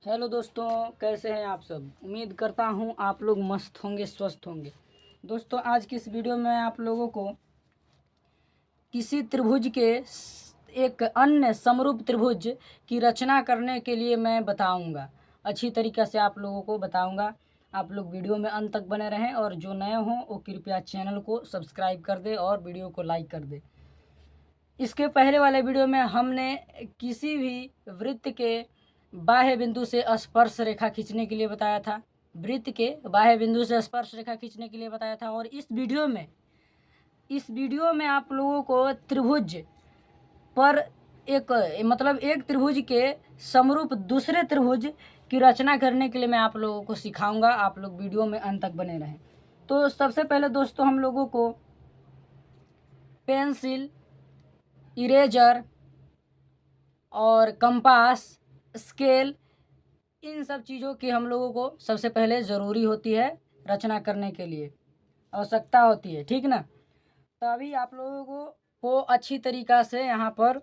Hello दोस्तों, कैसे हैं आप सब। उम्मीद करता हूं आप लोग मस्त होंगे, स्वस्थ होंगे। दोस्तों, आज की इस वीडियो में आप लोगों को किसी त्रिभुज के एक अन्य समरूप त्रिभुज की रचना करने के लिए मैं बताऊंगा। अच्छी तरीक़े से आप लोगों को बताऊंगा। आप लोग वीडियो में अंत तक बने रहें और जो नए हों वो कृपया चैनल को सब्सक्राइब कर दे और वीडियो को लाइक कर दे। इसके पहले वाले वीडियो में हमने किसी भी वृत्त के बाह्य बिंदु से स्पर्श रेखा खींचने के लिए बताया था। वृत्त के बाह्य बिंदु से स्पर्श रेखा खींचने के लिए बताया था। और इस वीडियो में आप लोगों को त्रिभुज पर एक त्रिभुज के समरूप दूसरे त्रिभुज की रचना करने के लिए मैं आप लोगों को सिखाऊंगा। आप लोग वीडियो में अंत तक बने रहें। तो सबसे पहले दोस्तों, हम लोगों को पेंसिल, इरेजर और कंपास, स्केल, इन सब चीज़ों की हम लोगों को सबसे पहले ज़रूरी होती है रचना करने के लिए, आवश्यकता होती है। ठीक ना। तभी आप लोगों को अच्छी तरीक़ा से यहाँ पर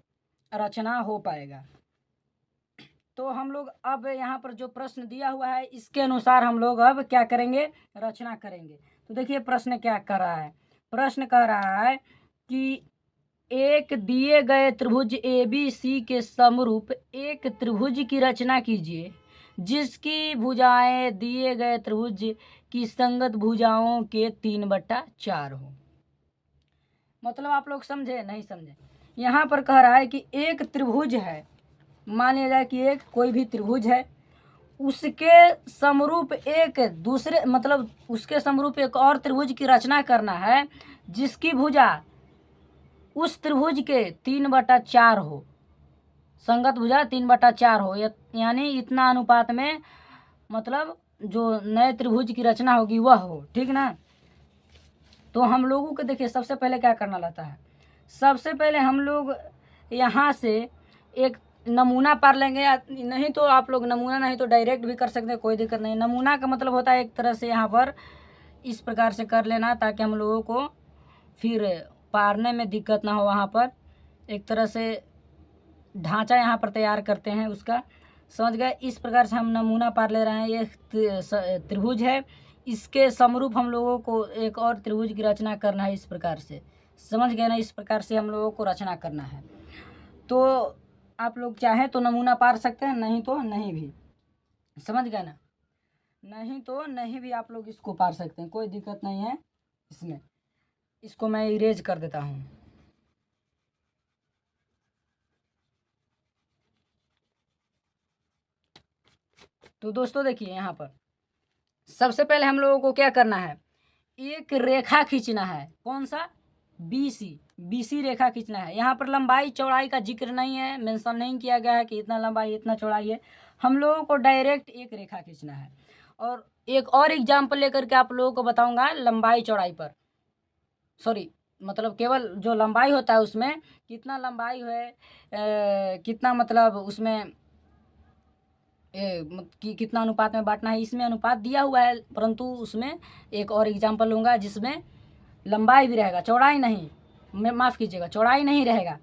रचना हो पाएगा। तो हम लोग अब यहाँ पर जो प्रश्न दिया हुआ है इसके अनुसार हम लोग अब क्या करेंगे, रचना करेंगे। तो देखिए प्रश्न क्या कर रहा है। प्रश्न कह रहा है कि एक दिए गए त्रिभुज ABC के समरूप एक त्रिभुज की रचना कीजिए जिसकी भुजाएं दिए गए त्रिभुज की संगत भुजाओं के 3/4 हो। मतलब आप लोग समझे नहीं समझे। यहाँ पर कह रहा है कि एक त्रिभुज है, मान लिया जाए कि एक कोई भी त्रिभुज है, उसके समरूप एक दूसरे उसके समरूप एक और त्रिभुज की रचना करना है जिसकी भुजा उस त्रिभुज के 3/4 हो, संगत भुजा 3/4 हो, यानी इतना अनुपात में मतलब जो नए त्रिभुज की रचना होगी वह हो। ठीक ना। तो हम लोगों को देखिए सबसे पहले क्या करना रहता है। सबसे पहले हम लोग यहाँ से एक नमूना पार लेंगे, या नहीं तो आप लोग नमूना नहीं तो डायरेक्ट भी कर सकते हैं, कोई दिक्कत नहीं। नमूना का मतलब होता है एक तरह से यहाँ पर इस प्रकार से कर लेना ताकि हम लोगों को फिर पारने में दिक्कत ना हो। वहाँ पर एक तरह से ढांचा यहाँ पर तैयार करते हैं उसका, समझ गए। इस प्रकार से हम नमूना पार ले रहे हैं। ये त्रिभुज है, इसके समरूप हम लोगों को एक और त्रिभुज की रचना करना है। इस प्रकार से समझ गए ना। इस प्रकार से हम लोगों को रचना करना है। तो आप लोग चाहें तो नमूना पार सकते हैं, नहीं तो नहीं भी, समझ गए ना। नहीं तो नहीं भी आप लोग इसको पार सकते हैं, कोई दिक्कत नहीं है इसमें। इसको मैं इरेज कर देता हूँ। तो दोस्तों देखिए यहाँ पर सबसे पहले हम लोगों को क्या करना है, एक रेखा खींचना है। कौन सा, BC रेखा खींचना है। यहाँ पर लंबाई चौड़ाई का जिक्र नहीं है, मेंशन नहीं किया गया है कि इतना लंबाई इतना चौड़ाई है। हम लोगों को डायरेक्ट एक रेखा खींचना है। और एक और एग्जाम्पल लेकर के आप लोगों को बताऊंगा लंबाई चौड़ाई पर, सॉरी केवल जो लंबाई होता है उसमें कितना लंबाई है, कितना उसमें कि कितना अनुपात में बांटना है, इसमें अनुपात दिया हुआ है। परंतु उसमें एक और एग्जाम्पल लूँगा जिसमें लंबाई भी रहेगा, चौड़ाई नहीं, माफ़ कीजिएगा, चौड़ाई नहीं रहेगा,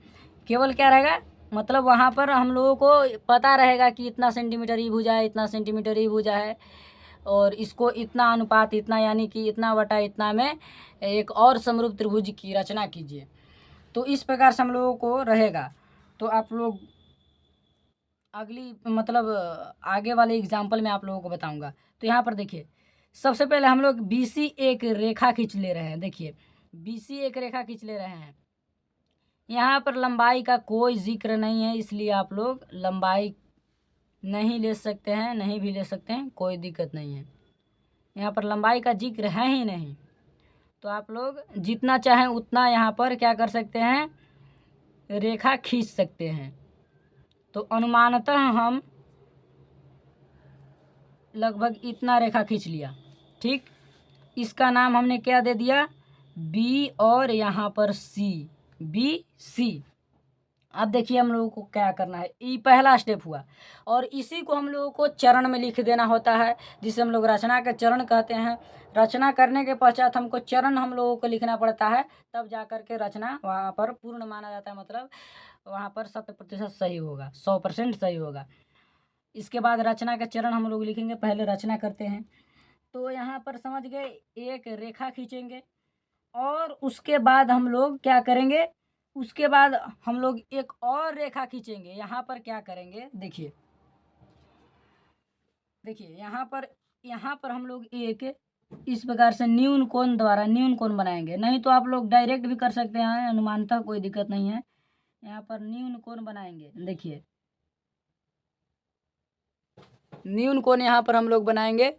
केवल क्या रहेगा, वहाँ पर हम लोगों को पता रहेगा कि इतना सेंटीमीटर ही भुजा है, इतना सेंटीमीटर ही भुजा है, और इसको इतना अनुपात इतना यानी कि इतना बटा इतना में एक और समरूप त्रिभुज की रचना कीजिए। तो इस प्रकार से हम लोगों को रहेगा। तो आप लोग अगली आगे वाले एग्जाम्पल में आप लोगों को बताऊंगा। तो यहाँ पर देखिए सबसे पहले हम लोग BC एक रेखा खींच ले रहे हैं। देखिए BC एक रेखा खींच ले रहे हैं। यहाँ पर लंबाई का कोई जिक्र नहीं है, इसलिए आप लोग लंबाई नहीं ले सकते हैं, नहीं भी ले सकते हैं, कोई दिक्कत नहीं है। यहाँ पर लंबाई का जिक्र है ही नहीं। तो आप लोग जितना चाहें उतना यहाँ पर क्या कर सकते हैं, रेखा खींच सकते हैं। तो अनुमानतः हम लगभग इतना रेखा खींच लिया। ठीक, इसका नाम हमने क्या दे दिया, B और यहाँ पर C, BC। अब देखिए हम लोगों को क्या करना है, ये पहला स्टेप हुआ। और इसी को हम लोगों को चरण में लिख देना होता है, जिसे हम लोग रचना के चरण कहते हैं। रचना करने के पश्चात हमको चरण हम लोगों को लिखना पड़ता है, तब जा कर के रचना वहाँ पर पूर्ण माना जाता है। वहाँ पर 100% सही होगा, 100% सही होगा। इसके बाद रचना का चरण हम लोग लिखेंगे। पहले रचना करते हैं। तो यहाँ पर समझ गए, एक रेखा खींचेंगे और उसके बाद हम लोग क्या करेंगे, उसके बाद हम लोग एक और रेखा खींचेंगे। यहाँ पर क्या करेंगे, देखिए यहाँ पर हम लोग एक इस प्रकार से न्यून कोण द्वारा न्यून कोण बनाएंगे। नहीं तो आप लोग डायरेक्ट भी कर सकते हैं, अनुमानतः कोई दिक्कत नहीं है। यहाँ पर न्यून कोण बनाएंगे। देखिए न्यून कोण यहाँ पर हम लोग बनाएंगे।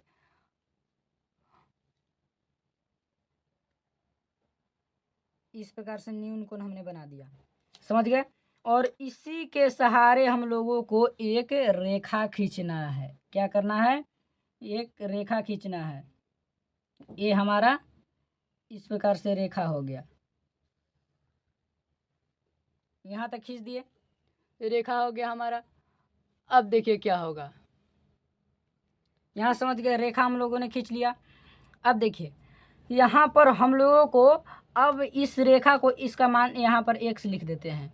इस प्रकार से न्यून कोण हमने बना दिया, समझ गए। और इसी के सहारे हम लोगों को एक रेखा खींचना है। क्या करना है, एक रेखा खींचना है। ये हमारा इस प्रकार से रेखा हो गया, यहाँ तक खींच दिए, रेखा हो गया हमारा। अब देखिए क्या होगा, यहाँ समझ गए, रेखा हम लोगों ने खींच लिया। अब देखिए यहाँ पर हम लोगों को अब इस रेखा को, इसका मान यहाँ पर x लिख देते हैं।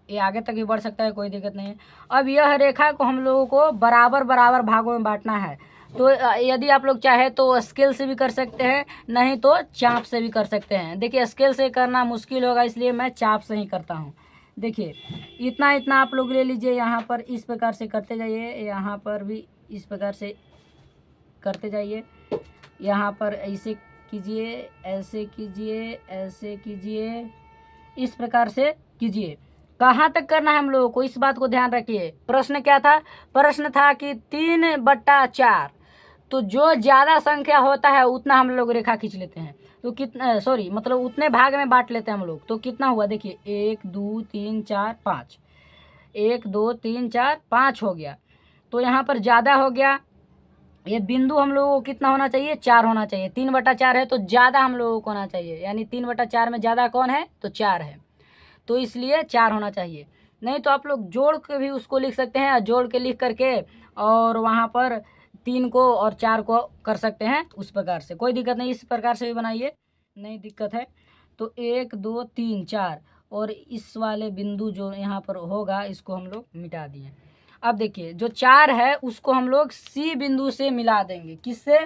ये आगे तक भी बढ़ सकता है, कोई दिक्कत नहीं है। अब यह रेखा को हम लोगों को बराबर बराबर भागों में बांटना है। तो यदि आप लोग चाहे तो स्केल से भी कर सकते हैं, नहीं तो चाप से भी कर सकते हैं। देखिए स्केल से करना मुश्किल होगा, इसलिए मैं चाप से ही करता हूँ। देखिए इतना इतना आप लोग ले लीजिए, यहाँ पर इस प्रकार से करते जाइए, यहाँ पर भी इस प्रकार से करते जाइए, यहाँ पर ऐसे कीजिए, ऐसे कीजिए, ऐसे कीजिए, इस प्रकार से कीजिए। कहाँ तक करना है हम लोगों को, इस बात को ध्यान रखिए। प्रश्न क्या था, प्रश्न था कि 3/4, तो जो ज़्यादा संख्या होता है उतना हम लोग रेखा खींच लेते हैं। तो कितना, सॉरी मतलब उतने भाग में बांट लेते हैं हम लोग। तो कितना हुआ, देखिए 1 2 3 4 5, 1 2 3 4 5 हो गया। तो यहाँ पर ज़्यादा हो गया। ये बिंदु हम लोगों को कितना होना चाहिए, 4 होना चाहिए। 3/4 है तो ज़्यादा हम लोगों को होना चाहिए, यानी 3/4 में ज़्यादा कौन है, तो 4 है, तो इसलिए 4 होना चाहिए। नहीं तो आप लोग जोड़ के भी उसको लिख सकते हैं, जोड़ के लिख करके और वहाँ पर 3 को और 4 को कर सकते हैं, उस प्रकार से कोई दिक्कत नहीं। इस प्रकार से भी बनाइए, नहीं दिक्कत है। तो 1 2 3 4 और इस वाले बिंदु जो यहाँ पर होगा इसको हम लोग मिटा दिए। अब देखिए जो 4 है उसको हम लोग सी बिंदु से मिला देंगे। किससे,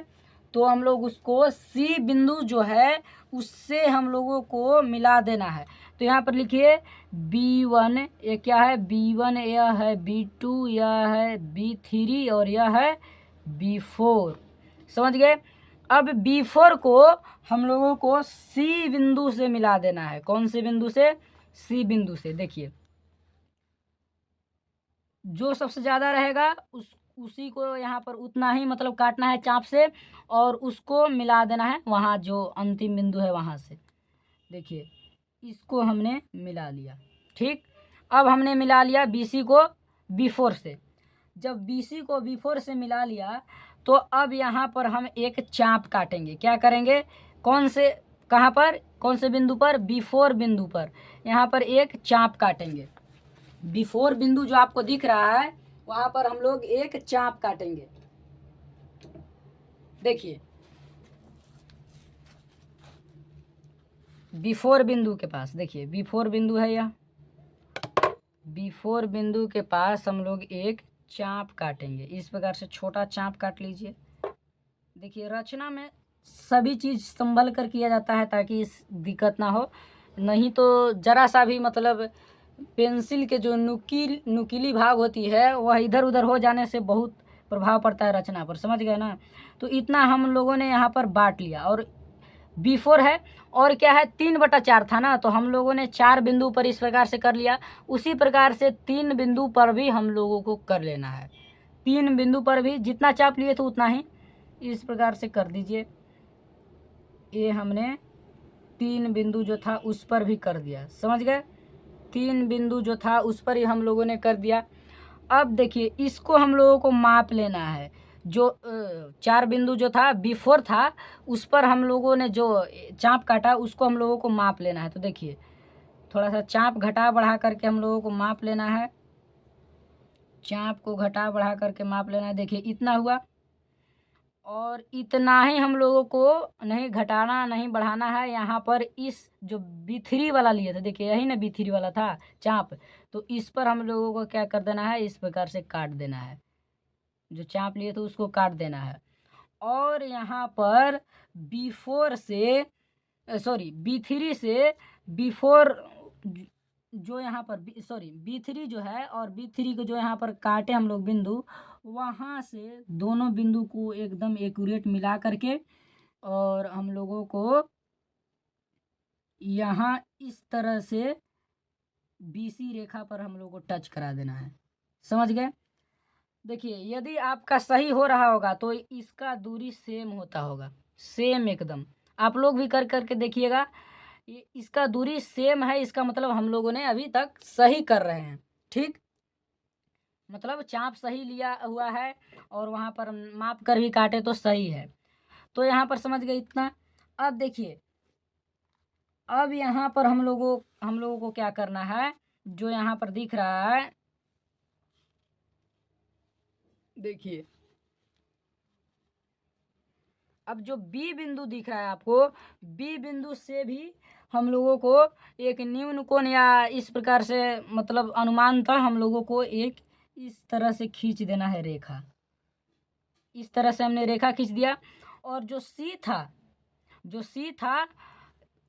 तो हम लोग उसको सी बिंदु जो है उससे हम लोगों को मिला देना है। तो यहाँ पर लिखिए B1, ये क्या है, B1, यह है B2, यह है B3 और यह है B4, समझ गए। अब B4 को हम लोगों को सी बिंदु से मिला देना है। कौन से बिंदु से, सी बिंदु से। देखिए जो सबसे ज़्यादा रहेगा उसी को यहाँ पर उतना ही मतलब काटना है चाप से और उसको मिला देना है वहाँ जो अंतिम बिंदु है वहाँ से। देखिए इसको हमने मिला लिया, ठीक। अब हमने मिला लिया BC को B4 से। जब BC को B4 से मिला लिया तो अब यहाँ पर हम एक चाप काटेंगे। क्या करेंगे, कौन से, कहाँ पर, कौन से बिंदु पर, B4 बिंदु पर यहाँ पर एक चाप काटेंगे। B4 बिंदु जो आपको दिख रहा है वहाँ पर हम लोग एक चाप काटेंगे। देखिए B4 बिंदु के पास, देखिए B4 बिंदु है, यह B4 बिंदु के पास हम लोग एक चाप काटेंगे। इस प्रकार से छोटा चाप काट लीजिए। देखिए रचना में सभी चीज़ संभल कर किया जाता है ताकि इस दिक्कत ना हो, नहीं तो ज़रा सा भी मतलब पेंसिल के जो नुकीली भाग होती है वह इधर उधर हो जाने से बहुत प्रभाव पड़ता है रचना पर, समझ गए ना। तो इतना हम लोगों ने यहाँ पर बांट लिया। और B4 है और क्या है, 3/4 था ना, तो हम लोगों ने 4 बिंदु पर इस प्रकार से कर लिया। उसी प्रकार से 3 बिंदु पर भी हम लोगों को कर लेना है। 3 बिंदु पर भी जितना चाप लिए थे उतना ही इस प्रकार से कर दीजिए। ये हमने 3 बिंदु जो था उस पर भी कर दिया, समझ गए। 3 बिंदु जो था उस पर ही हम लोगों ने कर दिया। अब देखिए इसको हम लोगों को माप लेना है। जो 4 बिंदु जो था B4 था उस पर हम लोगों ने जो चाप काटा उसको हम लोगों को माप लेना है। तो देखिए थोड़ा सा चाप घटा बढ़ा करके हम लोगों को माप लेना है, चाप को घटा बढ़ा करके माप लेना है। देखिए इतना हुआ और इतना ही हम लोगों को नहीं घटाना नहीं बढ़ाना है। यहाँ पर इस जो B3 वाला लिए थे, देखिए यही ना B3 वाला था चाप, तो इस पर हम लोगों को क्या कर देना है, इस प्रकार से काट देना है। जो चाप लिए थे उसको काट देना है। और यहाँ पर B4 से B3 से B4 जो यहाँ पर B3 जो है और B3 को जो यहाँ पर काटे हम लोग बिंदु, वहाँ से दोनों बिंदु को एकदम एक्यूरेट मिला करके और हम लोगों को यहाँ इस तरह से BC रेखा पर हम लोग को टच करा देना है। समझ गए? देखिए, यदि आपका सही हो रहा होगा तो इसका दूरी सेम होता होगा, सेम एकदम। आप लोग भी कर करके देखिएगा, ये इसका दूरी सेम है, इसका मतलब हम लोगों ने अभी तक सही कर रहे हैं। ठीक, मतलब चाप सही लिया हुआ है और वहाँ पर माप कर भी काटे तो सही है। तो यहाँ पर समझ गए इतना। अब देखिए, अब यहाँ पर हम लोगों को क्या करना है, जो यहाँ पर दिख रहा है, देखिए अब जो B बिंदु दिख रहा है आपको, B बिंदु से भी हम लोगों को एक न्यून कोण या इस प्रकार से मतलब अनुमानतः हम लोगों को एक इस तरह से खींच देना है रेखा। इस तरह से हमने रेखा खींच दिया। और जो C था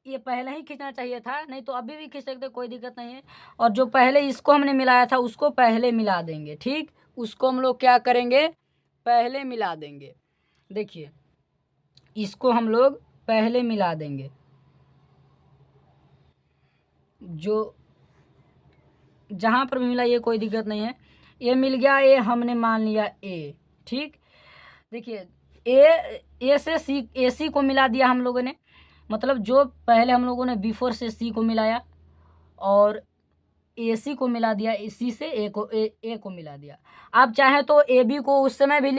ये पहले ही खींचना चाहिए था, नहीं तो अभी भी खींच सकते, कोई दिक्कत नहीं है। और जो पहले इसको हमने मिलाया था उसको पहले मिला देंगे। ठीक, उसको हम लोग क्या करेंगे, पहले मिला देंगे। देखिए, इसको हम लोग पहले मिला देंगे। जो जहाँ पर भी मिला ये कोई दिक्कत नहीं है। ये मिल गया, ये हमने मान लिया A। ठीक, देखिए ए से AC को मिला दिया हम लोगों ने, मतलब जो पहले हम लोगों ने B4 से C को मिलाया और AC को मिला दिया, C से A को मिला दिया। आप चाहे तो AB को उस समय भी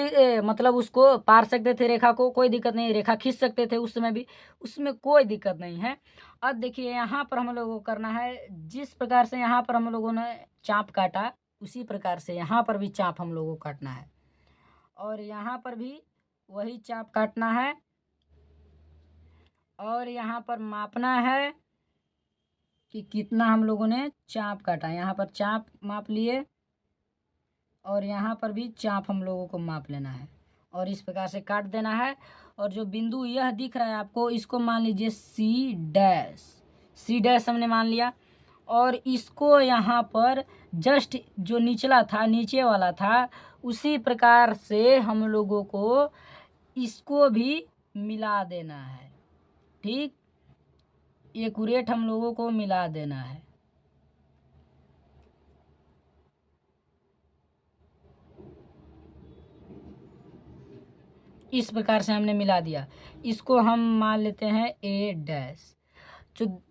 मतलब उसको पार सकते थे रेखा को, कोई दिक्कत नहीं, रेखा खींच सकते थे उस समय भी, उसमें कोई दिक्कत नहीं है। अब देखिए, यहाँ पर हम लोगों को करना है, जिस प्रकार से यहाँ पर हम लोगों ने चाप काटा उसी प्रकार से यहाँ पर भी चाप हम लोगों को काटना है और यहाँ पर भी वही चाप काटना है और यहाँ पर मापना है कि कितना हम लोगों ने चाप काटा। यहाँ पर चाप माप लिए और यहाँ पर भी चाप हम लोगों को माप लेना है और इस प्रकार से काट देना है। और जो बिंदु यह दिख रहा है आपको, इसको मान लीजिए C डैश हमने मान लिया। और इसको यहाँ पर जस्ट जो निचला था, नीचे वाला था, उसी प्रकार से हम लोगों को इसको भी मिला देना है। ठीक, एक्यूरेट हम लोगों को मिला देना है। इस प्रकार से हमने मिला दिया, इसको हम मान लेते हैं A डैश।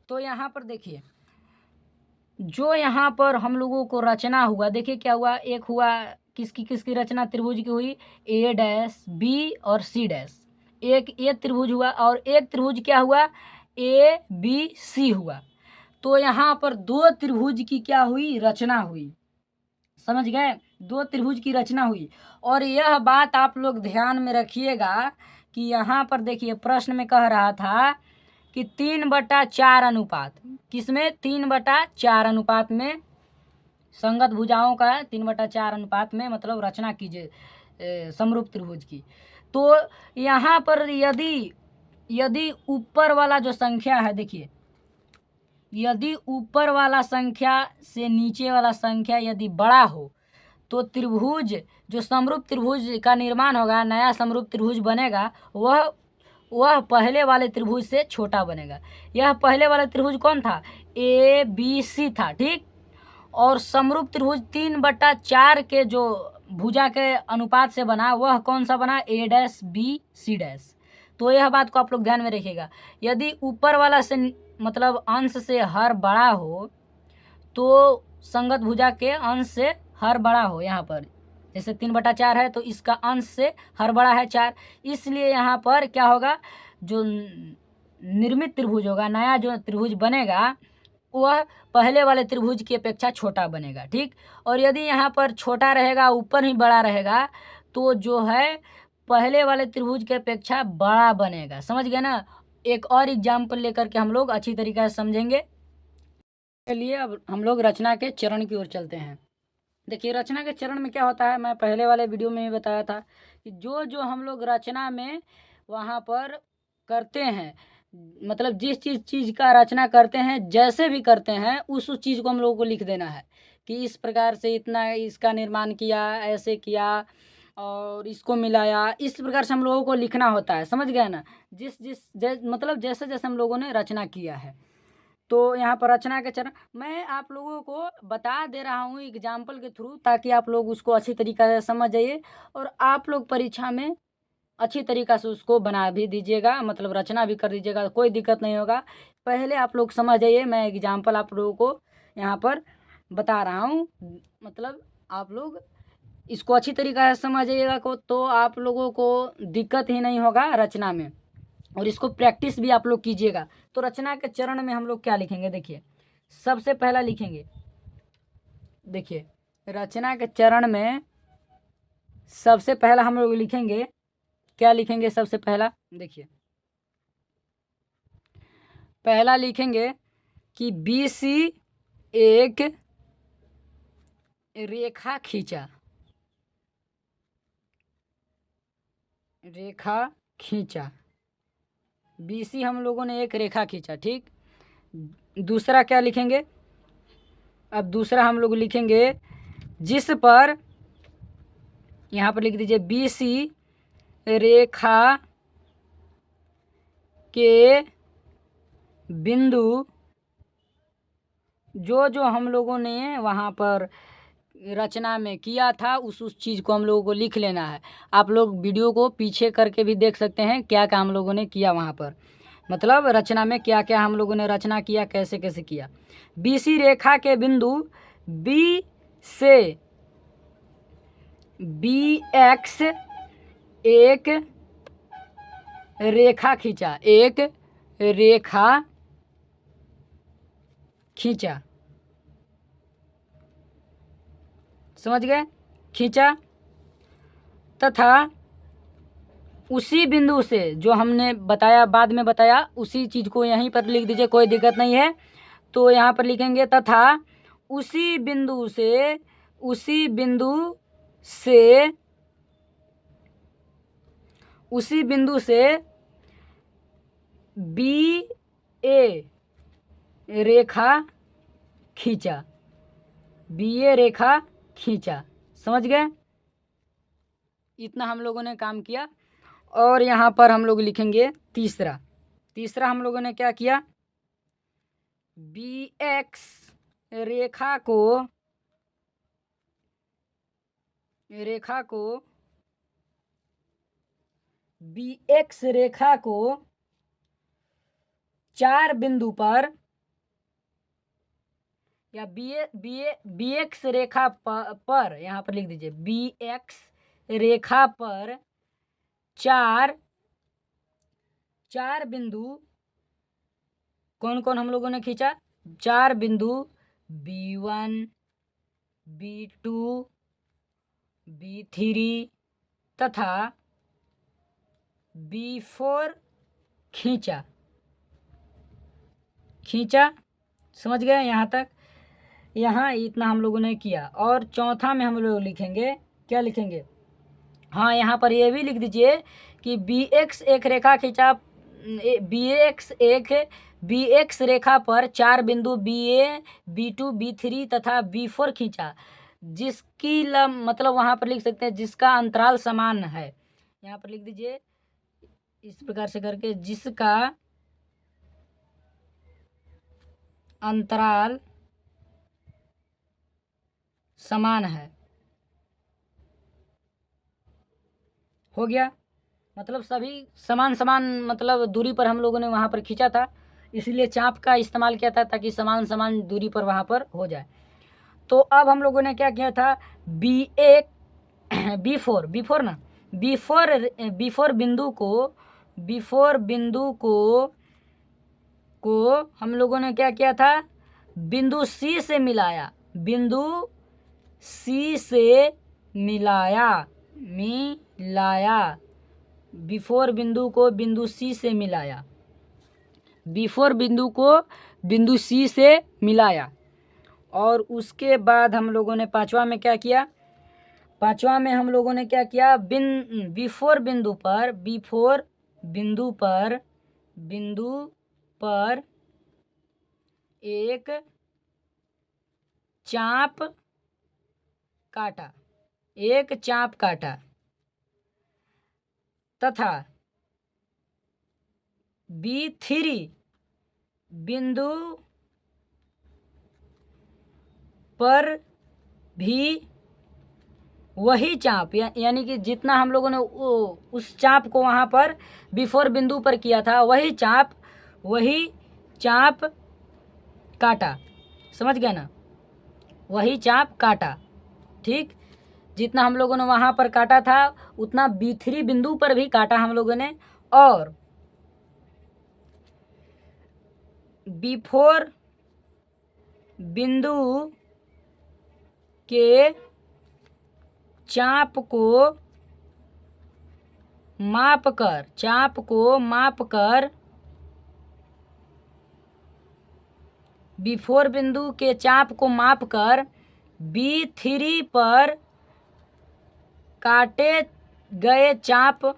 तो यहाँ पर देखिए, जो यहाँ पर हम लोगों को रचना हुआ, देखिए क्या हुआ, एक हुआ किसकी रचना त्रिभुज की हुई, A डैश B और C डैश। एक त्रिभुज हुआ और एक त्रिभुज क्या हुआ, ABC हुआ। तो यहाँ पर दो त्रिभुज की क्या हुई, रचना हुई। समझ गए, दो त्रिभुज की रचना हुई। और यह बात आप लोग ध्यान में रखिएगा कि यहाँ पर देखिए, प्रश्न में कह रहा था कि 3/4 अनुपात, किसमें, 3/4 अनुपात में, संगत भुजाओं का 3/4 अनुपात में मतलब रचना कीजिए समरूप त्रिभुज की। तो यहाँ पर यदि ऊपर वाला जो संख्या है, देखिए, यदि ऊपर वाला संख्या से नीचे वाला संख्या यदि बड़ा हो तो त्रिभुज, जो समरूप त्रिभुज का निर्माण होगा, नया समरूप त्रिभुज बनेगा, वह पहले वाले त्रिभुज से छोटा बनेगा। यह पहले वाला त्रिभुज कौन था, ABC था। ठीक, और समरूप त्रिभुज 3/4 के जो भुजा के अनुपात से बना, वह कौन सा बना, A dash B C dash. तो यह बात को आप लोग ध्यान में रखिएगा, यदि ऊपर वाला से मतलब अंश से हर बड़ा हो तो संगत भुजा के अंश से हर बड़ा हो, यहाँ पर जैसे 3/4 है तो इसका अंश से हर बड़ा है 4, इसलिए यहाँ पर क्या होगा, जो निर्मित त्रिभुज होगा, नया जो त्रिभुज बनेगा, वह पहले वाले त्रिभुज की अपेक्षा छोटा बनेगा। ठीक, और यदि यहाँ पर छोटा रहेगा, ऊपर ही बड़ा रहेगा, तो जो है पहले वाले त्रिभुज की अपेक्षा बड़ा बनेगा। समझ गए ना। एक और एग्जाम्पल लेकर के हम लोग अच्छी तरीके से समझेंगे। चलिए अब हम लोग रचना के चरण की ओर चलते हैं। देखिए रचना के चरण में क्या होता है, मैं पहले वाले वीडियो में ही बताया था कि जो जो हम लोग रचना में वहाँ पर करते हैं, मतलब जिस चीज़ का रचना करते हैं, जैसे भी करते हैं उस चीज़ को हम लोगों को लिख देना है कि इस प्रकार से इतना इसका निर्माण किया, ऐसे किया और इसको मिलाया, इस प्रकार से हम लोगों को लिखना होता है। समझ गए ना? मतलब जैसे जैसे हम लोगों ने रचना किया है। तो यहाँ पर रचना के चरण मैं आप लोगों को बता दे रहा हूँ एग्जाम्पल के थ्रू, ताकि आप लोग उसको अच्छी तरीक़ा से समझ जाइए और आप लोग परीक्षा में अच्छी तरीक़ा से उसको बना भी दीजिएगा, मतलब रचना भी कर दीजिएगा, कोई दिक्कत नहीं होगा। पहले आप लोग समझ जाइए, मैं एग्जाम्पल आप लोगों को यहाँ पर बता रहा हूँ, मतलब आप लोग इसको अच्छी तरीक़ा से समझ जाइएगा को तो आप लोगों को दिक्कत ही नहीं होगा रचना में, और इसको प्रैक्टिस भी आप लोग कीजिएगा। तो रचना के चरण में हम लोग क्या लिखेंगे, देखिए सबसे पहला लिखेंगे, देखिए रचना के चरण में सबसे पहला हम लोग लिखेंगे, क्या लिखेंगे सबसे पहला, देखिए पहला लिखेंगे कि BC एक रेखा खींचा, रेखा खींचा, BC हम लोगों ने एक रेखा खींचा, ठीक। दूसरा क्या लिखेंगे, अब दूसरा हम लोग लिखेंगे जिस पर, यहाँ पर लिख दीजिए BC रेखा के बिंदु जो जो हम लोगों ने वहाँ पर रचना में किया था उस चीज़ को हम लोगों को लिख लेना है। आप लोग वीडियो को पीछे करके भी देख सकते हैं क्या क्या हम लोगों ने किया वहाँ पर, मतलब रचना में क्या क्या हम लोगों ने रचना किया, कैसे कैसे किया। BC रेखा के बिंदु B से BX एक रेखा खींचा, एक रेखा खींचा, समझ गए, खींचा, तथा उसी बिंदु से जो हमने बताया, बाद में बताया, उसी चीज़ को यहीं पर लिख दीजिए, कोई दिक्कत नहीं है। तो यहाँ पर लिखेंगे तथा उसी बिंदु से, उसी बिंदु से, उसी बिंदु से BA रेखा खींचा, BA रेखा खींचा, समझ गए। इतना हम लोगों ने काम किया। और यहाँ पर हम लोग लिखेंगे तीसरा, तीसरा हम लोगों ने क्या किया, BX रेखा को, रेखा को, BX रेखा को 4 बिंदु पर, या BX रेखा पर यहाँ पर लिख दीजिए BX रेखा पर चार बिंदु, कौन कौन हम लोगों ने खींचा, 4 बिंदु B1 B2 B3 तथा B4 खींचा, खींचा, समझ गए यहाँ तक। यहाँ इतना हम लोगों ने किया। और चौथा में हम लोग लिखेंगे, क्या लिखेंगे, हाँ यहाँ पर ये भी लिख दीजिए कि BX एक रेखा खींचा, BX रेखा पर 4 बिंदु BA B2 B3 तथा B4 खींचा, जिसकी मतलब वहाँ पर लिख सकते हैं जिसका अंतराल समान है। यहाँ पर लिख दीजिए इस प्रकार से करके, जिसका अंतराल समान है, हो गया। मतलब सभी समान समान मतलब दूरी पर हम लोगों ने वहाँ पर खींचा था, इसलिए चाप का इस्तेमाल किया था ताकि समान समान दूरी पर वहाँ पर हो जाए। तो अब हम लोगों ने क्या किया था, B4 ना, B4 बिंदु को हम लोगों ने क्या किया था, बिंदु C से मिलाया, बिंदु C से मिलाया, B4 बिंदु को बिंदु C से मिलाया, B4 बिंदु को बिंदु C से मिलाया। और उसके बाद हम लोगों ने पांचवा में क्या किया, पांचवा में हम लोगों ने क्या किया, बिफोर बिंदु पर, बिफोर बिंदु पर एक चाप काटा, एक चाप काटा तथा B3 बिंदु पर भी वही चाप, यानी कि जितना हम लोगों ने उस चाप को वहाँ पर बिफोर बिंदु पर किया था वही चाप काटा। समझ गए ना, वही चाप काटा। ठीक, जितना हम लोगों ने वहाँ पर काटा था उतना B3 बिंदु पर भी काटा हम लोगों ने, और बिफोर बिंदु के चाप को माप कर बिफोर बिंदु के चाप को माप कर B3 पर काटे गए चाप,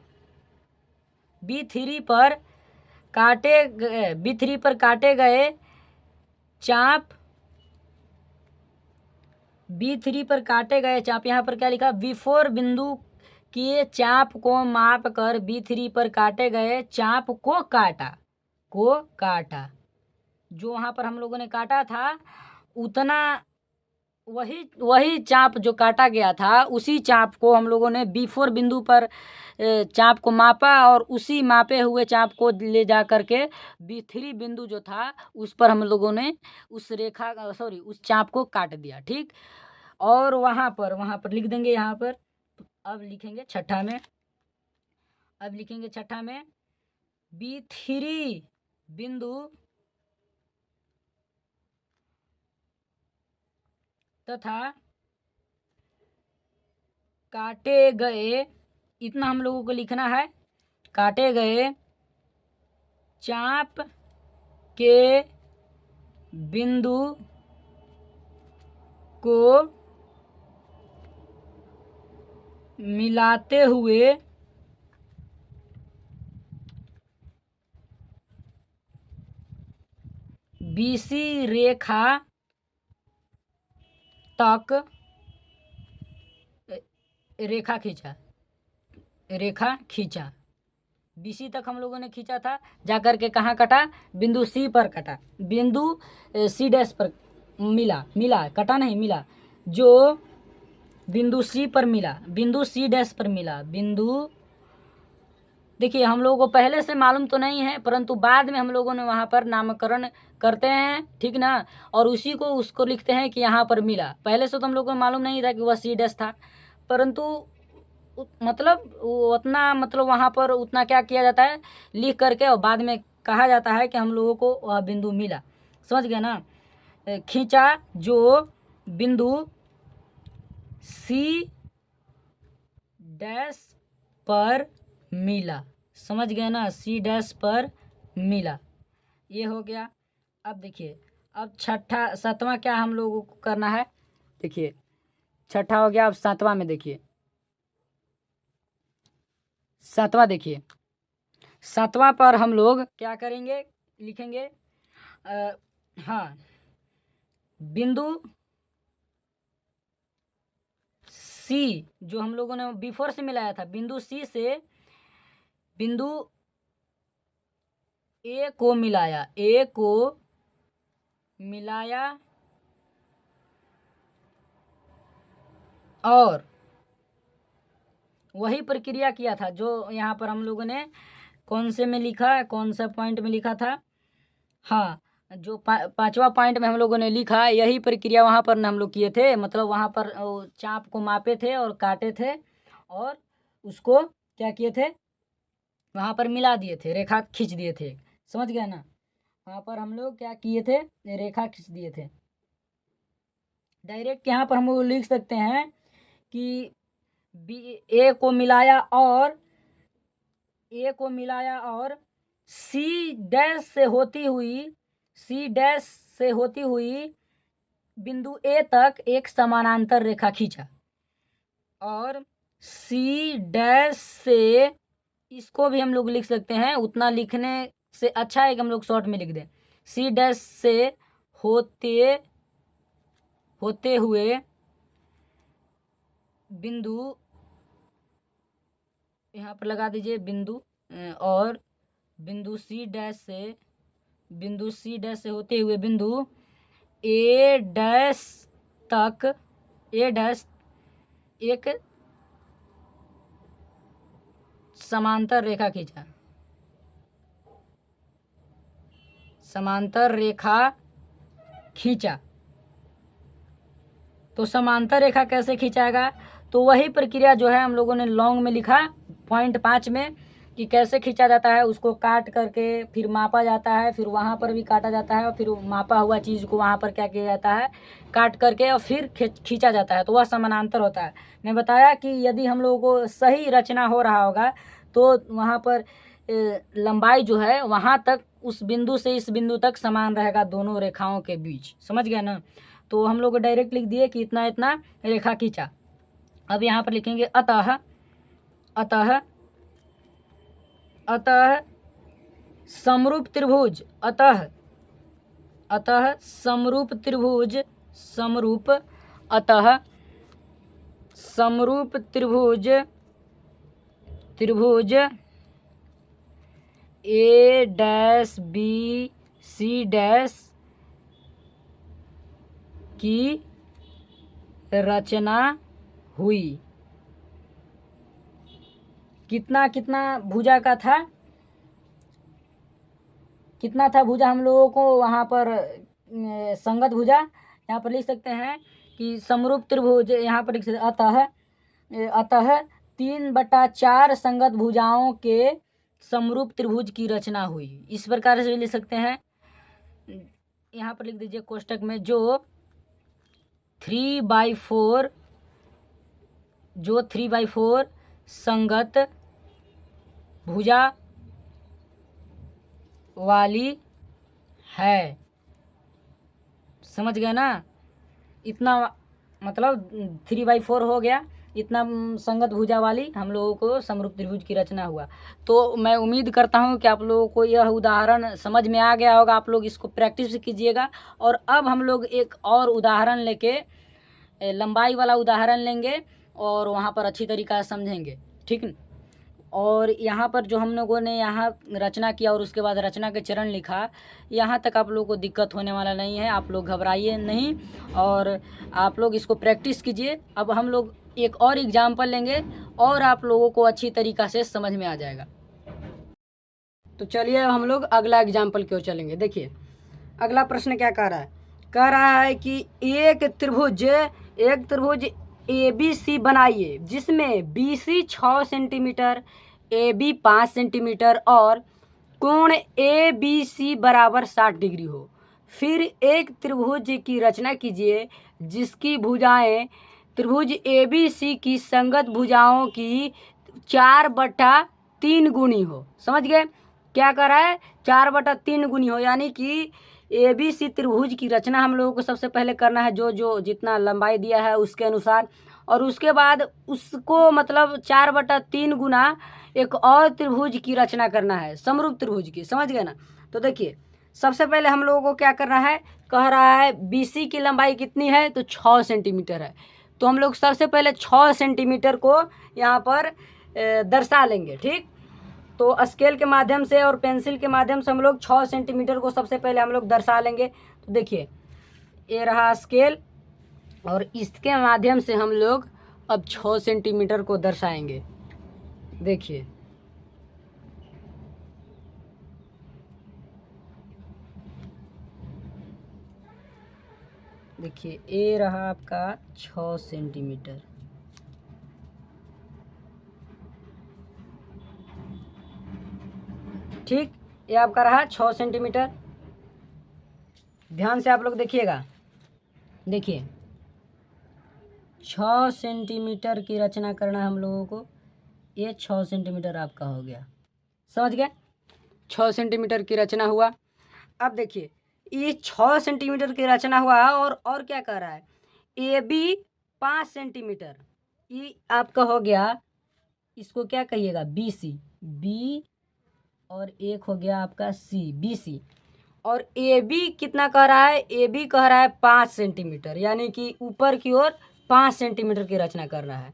B3 पर काटे गए चाप, B3 पर काटे गए चाप, यहाँ पर क्या लिखा, बिफोर बिंदु के चाप को माप कर B3 पर काटे गए चाप को काटा। जो वहाँ पर हम लोगों ने काटा था उतना वही चाप जो काटा गया था उसी चाप को हम लोगों ने बिफोर बिंदु पर चाप को मापा और उसी मापे हुए चाप को ले जा करके B3 बिंदु जो था उस पर हम लोगों ने उस चाप को काट दिया। ठीक, और वहाँ पर लिख देंगे, यहाँ पर अब लिखेंगे छठा में B3 बिंदु तथा काटे गए, इतना हम लोगों को लिखना है, काटे गए चाप के बिंदु को मिलाते हुए BC रेखा तक रेखा खींचा। BC तक हम लोगों ने खींचा था, जाकर के कहाँ कटा, बिंदु C पर कटा, बिंदु C डैश पर मिला कटा नहीं, मिला, जो बिंदु C पर मिला, बिंदु C डैश पर मिला। बिंदु, देखिए हम लोगों को पहले से मालूम तो नहीं है परंतु बाद में हम लोगों ने वहाँ पर नामकरण करते हैं, ठीक ना, और उसी को उसको लिखते हैं कि यहाँ पर मिला। पहले से तो हम लोगों को मालूम नहीं था कि वह C डैश था, परंतु मतलब उतना, मतलब वहाँ पर उतना क्या किया जाता है, लिख करके और बाद में कहा जाता है कि हम लोगों को वह बिंदु मिला। समझ गए ना, खींचा जो बिंदु C डैश पर मिला। समझ गए ना, C डैश पर मिला, ये हो गया। अब देखिए, अब सातवां क्या हम लोगों को करना है, देखिए छठा हो गया, अब सातवां में देखिए, सातवां पर हम लोग क्या करेंगे, लिखेंगे हाँ, बिंदु C जो हम लोगों ने बिफोर से मिलाया था, बिंदु C से बिंदु A को मिलाया और वही प्रक्रिया किया था जो यहाँ पर हम लोगों ने कौन से में लिखा, कौन सा पॉइंट में लिखा था, हाँ, जो पांचवा पॉइंट में हम लोगों ने लिखा, यही प्रक्रिया वहाँ पर हम लोग किए थे। मतलब वहाँ पर चाप को मापे थे और काटे थे और उसको क्या किए थे, वहाँ पर मिला दिए थे, रेखा खींच दिए थे। समझ गया ना, वहाँ पर हम लोग क्या किए थे, रेखा खींच दिए थे। डायरेक्ट यहाँ पर हम लोग लिख सकते हैं कि ए को मिलाया और सी डैश से होती हुई बिंदु ए तक एक समानांतर रेखा खींचा और सी डैश से, इसको भी हम लोग लिख सकते हैं, उतना लिखने से अच्छा है कि हम लोग शॉर्ट में लिख दें। सी डैश से होते हुए बिंदु, यहाँ पर लगा दीजिए बिंदु, और बिंदु सी डैश से होते हुए बिंदु ए डैश तक एक समांतर रेखा खींचा। तो समांतर रेखा कैसे खींचाएगा, तो वही प्रक्रिया जो है हम लोगों ने लॉन्ग में लिखा पॉइंट 5 में कि कैसे खींचा जाता है। उसको काट करके फिर मापा जाता है, फिर वहाँ पर भी काटा जाता है और फिर मापा हुआ चीज़ को वहाँ पर क्या किया जाता है, काट करके और फिर खींचा जाता है, तो वह समानांतर होता है। मैं बताया कि यदि हम लोगों को सही रचना हो रहा होगा तो वहाँ पर लंबाई जो है वहाँ तक, उस बिंदु से इस बिंदु तक समान रहेगा दोनों रेखाओं के बीच, समझ गया ना। तो हम लोग डायरेक्ट लिख दिए कि इतना इतना रेखा खींचा। अब यहाँ पर लिखेंगे अतः समरूप त्रिभुज, अतः समरूप त्रिभुज ए डैश बी सी डैश की रचना हुई। कितना भुजा का था, कितना था भुजा हम लोगों को वहाँ पर, संगत भुजा यहाँ पर लिख सकते हैं कि समरूप त्रिभुज, यहाँ पर लिख सकते अतः 3/4 संगत भुजाओं के समरूप त्रिभुज की रचना हुई। इस प्रकार से लिख सकते हैं। यहाँ पर लिख दीजिए कोष्टक में जो 3/4 संगत भुजा वाली है, समझ गए ना। इतना मतलब 3/4 हो गया, इतना संगत भुजा वाली हम लोगों को समरूप त्रिभुज की रचना हुआ। तो मैं उम्मीद करता हूँ कि आप लोगों को यह उदाहरण समझ में आ गया होगा। आप लोग इसको प्रैक्टिस कीजिएगा। और अब हम लोग एक और उदाहरण लेके, लंबाई वाला उदाहरण लेंगे और वहाँ पर अच्छी तरीक़ा से समझेंगे, ठीक है। और यहाँ पर जो हम लोगों ने यहाँ रचना किया और उसके बाद रचना के चरण लिखा, यहाँ तक आप लोगों को दिक्कत होने वाला नहीं है। आप लोग घबराइए नहीं और आप लोग इसको प्रैक्टिस कीजिए। अब हम लोग एक और एग्जाम्पल लेंगे और आप लोगों को अच्छी तरीक़ा से समझ में आ जाएगा। तो चलिए हम लोग अगला एग्जाम्पल की ओर चलेंगे। देखिए अगला प्रश्न क्या कह रहा है कि एक त्रिभुज ABC बनाइए जिसमें BC 6 सेंटीमीटर, AB 5 सेंटीमीटर और कोण ABC बराबर 60 डिग्री हो। फिर एक त्रिभुज की रचना कीजिए जिसकी भुजाएं त्रिभुज ABC की संगत भुजाओं की 4/3 गुनी हो। समझ गए क्या कर रहा है, 4/3 गुनी हो, यानी कि ABC त्रिभुज की रचना हम लोगों को सबसे पहले करना है, जो जितना लंबाई दिया है उसके अनुसार, और उसके बाद उसको मतलब 4/3 गुना एक और त्रिभुज की रचना करना है, समरूप त्रिभुज की। समझ गए ना। तो देखिए सबसे पहले हम लोगों को क्या करना है, कह रहा है BC की लंबाई कितनी है, तो 6 सेंटीमीटर है। तो हम लोग सबसे पहले 6 सेंटीमीटर को यहाँ पर दर्शा लेंगे, ठीक। तो स्केल के माध्यम से और पेंसिल के माध्यम से हम लोग 6 सेंटीमीटर को सबसे पहले हम लोग दर्शा लेंगे। तो देखिए ये रहा स्केल और इसके माध्यम से हम लोग अब 6 सेंटीमीटर को दर्शाएंगे। देखिए ये रहा आपका 6 सेंटीमीटर, ठीक। ये आपका रहा 6 सेंटीमीटर। ध्यान से आप लोग देखिएगा। देखिए 6 सेंटीमीटर की रचना करना है हम लोगों को। ये 6 सेंटीमीटर आपका हो गया, समझ गए। 6 सेंटीमीटर की रचना हुआ। अब देखिए ये 6 सेंटीमीटर की रचना हुआ है। और क्या कह रहा है, ए बी 5 सेंटीमीटर, ये आपका हो गया, इसको क्या कहिएगा, बी सी, बी, और एक हो गया आपका सी, बी सी। और ए बी कितना कह रहा है, ए बी कह रहा है 5 सेंटीमीटर, यानी कि ऊपर की ओर 5 सेंटीमीटर की रचना कर रहा है।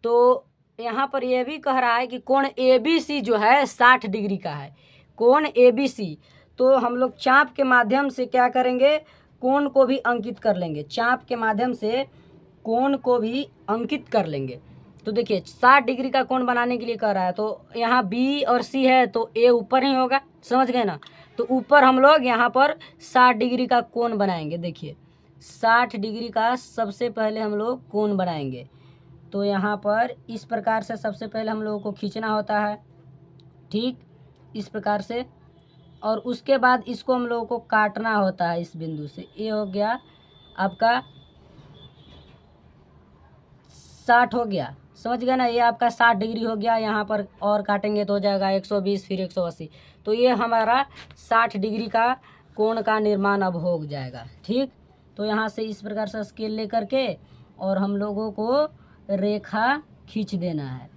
तो यहाँ पर ये भी कह रहा है कि कोण ए बी सी जो है 60 डिग्री का है, कोण ए बी सी। तो हम लोग चाप के माध्यम से क्या करेंगे, कोण को भी अंकित कर लेंगे, चाप के माध्यम से कोण को भी अंकित कर लेंगे। तो देखिए 60 डिग्री का कोण बनाने के लिए कह रहा है, तो यहाँ बी और सी है तो ए ऊपर ही होगा, समझ गए ना। तो ऊपर हम लोग यहाँ पर 60 डिग्री का कोण बनाएंगे। देखिए 60 डिग्री का सबसे पहले हम लोग कोण बनाएंगे। तो यहाँ पर इस प्रकार से सबसे पहले हम लोगों को खींचना होता है, ठीक इस प्रकार से। और उसके बाद इसको हम लोगों को काटना होता है इस बिंदु से। ये हो गया आपका 60 हो गया, समझ गए ना, ये आपका 60 डिग्री हो गया। यहाँ पर और काटेंगे तो हो जाएगा 120, फिर 180। तो ये हमारा 60 डिग्री का कोण का निर्माण अब हो जाएगा, ठीक। तो यहाँ से इस प्रकार से स्केल लेकर के और हम लोगों को रेखा खींच देना है।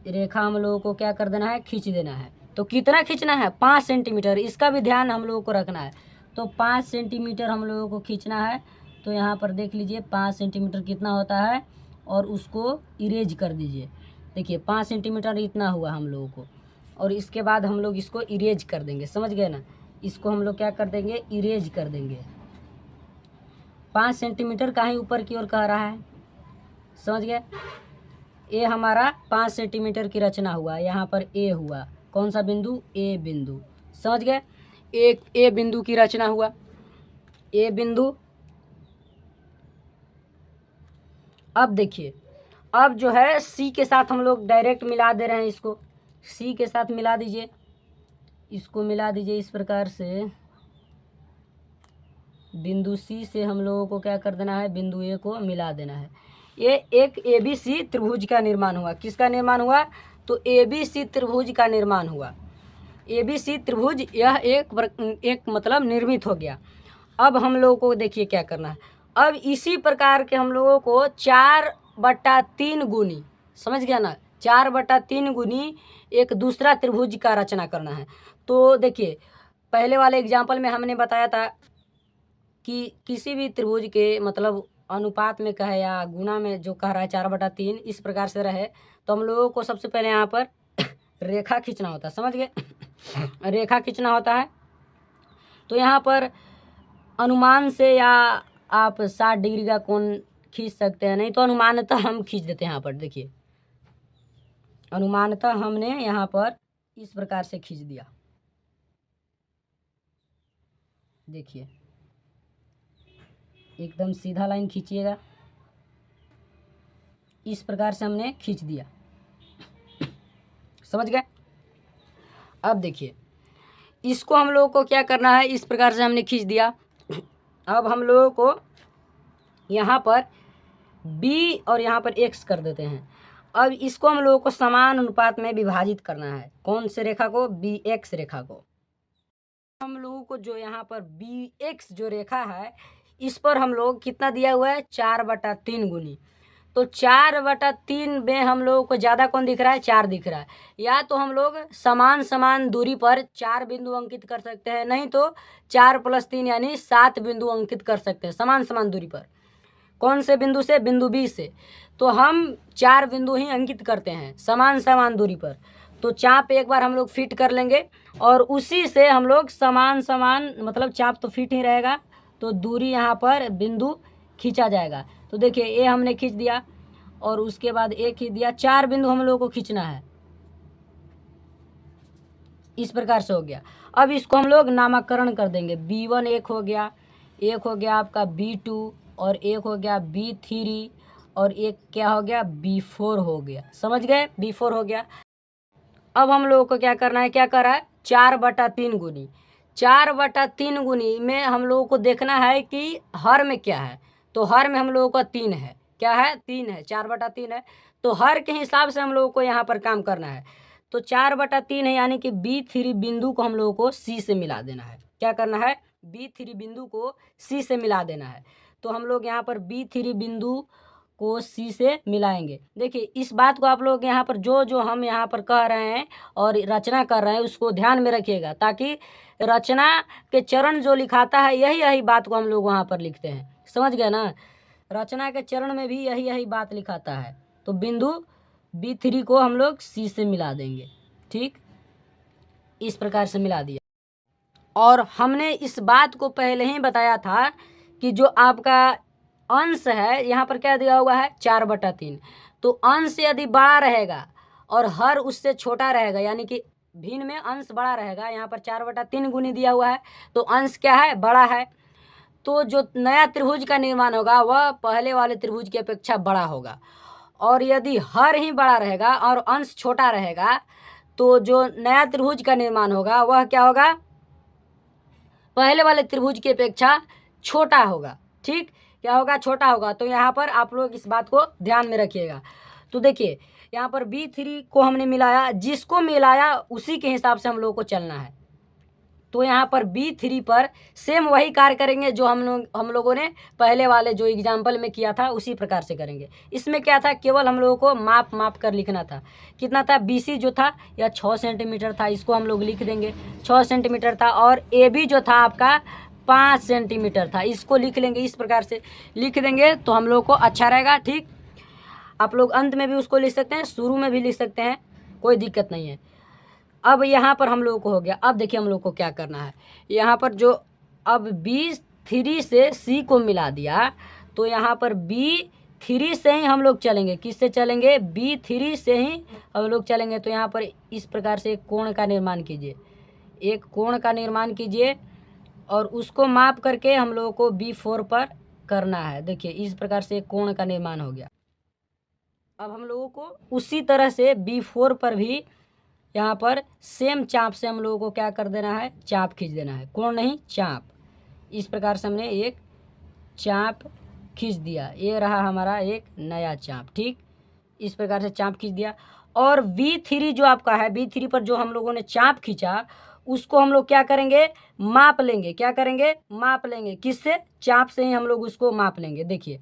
रेखा हम लोगों को क्या कर देना है, खींच देना है। तो कितना खींचना है, 5 सेंटीमीटर, इसका भी ध्यान हम लोगों को रखना है। तो 5 सेंटीमीटर हम लोगों को खींचना है। तो यहाँ पर देख लीजिए 5 सेंटीमीटर कितना होता है, और उसको इरेज कर दीजिए। देखिए 5 सेंटीमीटर इतना हुआ हम लोगों को, और इसके बाद हम लोग इसको इरेज कर देंगे, समझ गए ना। इसको हम लोग क्या कर देंगे, इरेज कर देंगे। 5 सेंटीमीटर का ही ऊपर की ओर कह रहा है, समझ गए। ये हमारा 5 सेंटीमीटर की रचना हुआ, यहाँ पर ए हुआ, कौन सा बिंदु, ए बिंदु, समझ गए। एक ए बिंदु की रचना हुआ, ए बिंदु। अब देखिए, अब जो है सी के साथ हम लोग डायरेक्ट मिला दे रहे हैं, इसको सी के साथ मिला दीजिए, इसको मिला दीजिए इस प्रकार से। बिंदु सी से हम लोगों को क्या कर देना है, बिंदु ए को मिला देना है। ये एक ए बी सी त्रिभुज का निर्माण हुआ। किसका निर्माण हुआ, तो ए बी सी त्रिभुज का निर्माण हुआ। ए बी सी त्रिभुज यह एक मतलब निर्मित हो गया। अब हम लोगों को देखिए क्या करना है, अब इसी प्रकार के हम लोगों को 4/3 गुनी, समझ गया ना, 4/3 गुनी एक दूसरा त्रिभुज का रचना करना है। तो देखिए पहले वाले एग्जाम्पल में हमने बताया था कि किसी भी त्रिभुज के मतलब अनुपात में कहे या गुना में जो कह रहा है 4/3 इस प्रकार से रहे, तो हम लोगों को सबसे पहले यहाँ पर रेखा खींचना होता है, समझ गए, रेखा खींचना होता है। तो यहाँ पर अनुमान से या आप 60 डिग्री का कोण खींच सकते हैं, नहीं तो अनुमानतः हम खींच देते हैं। यहाँ पर देखिए अनुमानतः हमने यहाँ पर इस प्रकार से खींच दिया, देखिए एकदम सीधा लाइन खींचिएगा, इस प्रकार से हमने खींच दिया, समझ गए। अब देखिए इसको हम लोगों को क्या करना है, इस प्रकार से हमने खींच दिया। अब हम लोगों को यहाँ पर b और यहाँ पर x कर देते हैं। अब इसको हम लोगों को समान अनुपात में विभाजित करना है, कौन से रेखा को, bx रेखा को। हम लोगों को जो यहाँ पर bx जो रेखा है, इस पर हम लोग कितना दिया हुआ है, 4/3 गुनी। तो 4/3 में हम लोगों को ज़्यादा कौन दिख रहा है, 4 दिख रहा है। या तो हम लोग समान दूरी पर 4 बिंदु अंकित कर सकते हैं, नहीं तो 4 + 3 यानी 7 बिंदु अंकित कर सकते हैं समान दूरी पर। कौन से बिंदु से, बिंदु बी से। तो हम 4 बिंदु ही अंकित करते हैं समान दूरी पर। तो चाप एक बार हम लोग फिट कर लेंगे, और उसी से हम लोग समान मतलब चाप तो फिट ही रहेगा, तो दूरी यहाँ पर बिंदु खींचा जाएगा। तो देखिए ये हमने खींच दिया, और उसके बाद एक खींच दिया, 4 बिंदु हम लोगों को खींचना है, इस प्रकार से हो गया। अब इसको हम लोग नामकरण कर देंगे, B1 एक हो गया आपका B2, और एक हो गया B3, और एक क्या हो गया, B4 हो गया, समझ गए, B4 हो गया। अब हम लोगों को क्या करना है, क्या कर रहा है, 4/3 गुनी। 4/3 गुनी में हम लोगों को देखना है कि हर में क्या है। तो हर में हम लोगों का 3 है, क्या है, 3 है, 4/3 है। तो हर के हिसाब से हम लोगों को यहाँ पर काम करना है। तो 4/3 है, यानी कि B3 बिंदु को हम लोगों को C से मिला देना है, क्या करना है, B3 बिंदु को C से मिला देना है। तो हम लोग यहाँ पर B3 बिंदु को C से मिलाएंगे। देखिए इस बात को आप लोग यहाँ पर जो हम यहाँ पर कह रहे हैं और रचना कर रहे हैं उसको ध्यान में रखिएगा, ताकि रचना के चरण जो लिखाता है यही बात को हम लोग वहाँ पर लिखते हैं। समझ गए ना, रचना के चरण में भी यही बात लिखाता है। तो बिंदु B3 को हम लोग C से मिला देंगे। ठीक, इस प्रकार से मिला दिया। और हमने इस बात को पहले ही बताया था कि जो आपका अंश है यहाँ पर क्या दिया हुआ है, 4/3। तो अंश यदि बड़ा रहेगा और हर उससे छोटा रहेगा, यानी कि भिन्न में अंश बड़ा रहेगा, यहाँ पर 4/3 गुनी दिया हुआ है तो अंश क्या है, बड़ा है। तो जो नया त्रिभुज का निर्माण होगा वह पहले वाले त्रिभुज की अपेक्षा बड़ा होगा। और यदि हर ही बड़ा रहेगा और अंश छोटा रहेगा तो जो नया त्रिभुज का निर्माण होगा वह क्या होगा, पहले वाले त्रिभुज की अपेक्षा छोटा होगा। ठीक, क्या होगा, छोटा होगा। तो यहाँ पर आप लोग इस बात को ध्यान में रखिएगा। तो देखिए यहाँ पर B3 को हमने मिलाया, जिसको मिलाया उसी के हिसाब से हम लोग को चलना है। तो यहाँ पर B3 पर सेम वही कार्य करेंगे जो हम लोगों ने पहले वाले जो एग्जाम्पल में किया था उसी प्रकार से करेंगे। इसमें क्या था, केवल हम लोगों को माप कर लिखना था। कितना था, BC जो था यह 6 सेंटीमीटर था, इसको हम लोग लिख देंगे 6 सेंटीमीटर था। और AB जो था आपका 5 सेंटीमीटर था, इसको लिख लेंगे। इस प्रकार से लिख देंगे तो हम लोग को अच्छा रहेगा। ठीक, आप लोग अंत में भी उसको लिख सकते हैं, शुरू में भी लिख सकते हैं, कोई दिक्कत नहीं है। अब यहाँ पर हम लोगों को हो गया। अब देखिए हम लोग को क्या करना है, यहाँ पर जो अब B3 से C को मिला दिया तो यहाँ पर B3 से ही हम लोग चलेंगे। किससे चलेंगे, B3 से ही हम लोग चलेंगे। तो यहाँ पर इस प्रकार से एक कोण का निर्माण कीजिए, एक कोण का निर्माण कीजिए और उसको माप करके हम लोगों को B4 पर करना है। देखिए इस प्रकार से एक कोण का निर्माण हो गया। अब हम लोगों को उसी तरह से B4 पर भी यहाँ पर सेम चाप से हम लोगों को क्या कर देना है, चाप खींच देना है, कोण नहीं चाप। इस प्रकार से हमने एक चाप खींच दिया, ये रहा हमारा एक नया चाप। ठीक, इस प्रकार से चाप खींच दिया। और B3 जो आपका है, B3 पर जो हम लोगों ने चाप खींचा उसको हम लोग क्या करेंगे, माप लेंगे। क्या करेंगे, माप लेंगे। किससे, चाप से ही हम लोग उसको माप लेंगे। देखिए